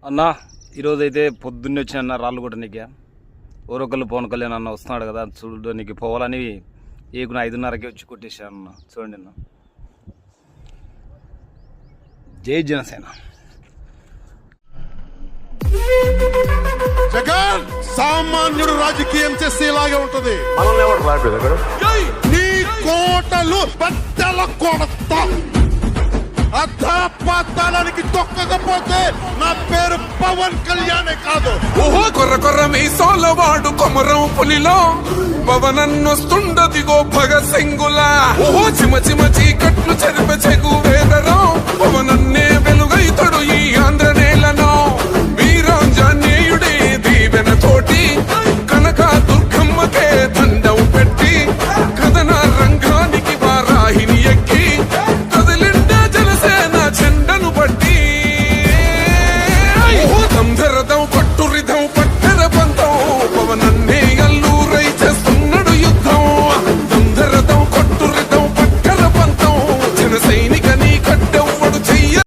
అన్న ఈరోజైతే పొద్దున్నే వచ్చిన రాళ్ళు కూడా నీకు ఓరొకళ్ళు పవన్ కళ్యాణ్ అన్న వస్తున్నాడు కదా చూడు నీకు పోవాలని ఏకున 5:30కి వచ్చి కొట్టేశాను అన్న. చూడండి అన్న, జై జనసేన. జగన్ సామాన్యుడు రాజకీయం చేస్తే ఇలాగే ఉంటది. నీ కోటలు బద్దల కొడతా, అధాపాతాళానికి తొక్కకపోతే నా పేరు పవన్ కళ్యాణే కాదు. ఓహో కొర్ర కొర్ర మీసాల వాడు కొమరం పులిలో పవనన్నొస్తుండదిగో భగత్ సింగులా. ఓహో చిమ చిమ చీకట్లు చెరిప చెగు వేదరం పవనన్నే వెలుగైతడు ఈ ఆంధ్ర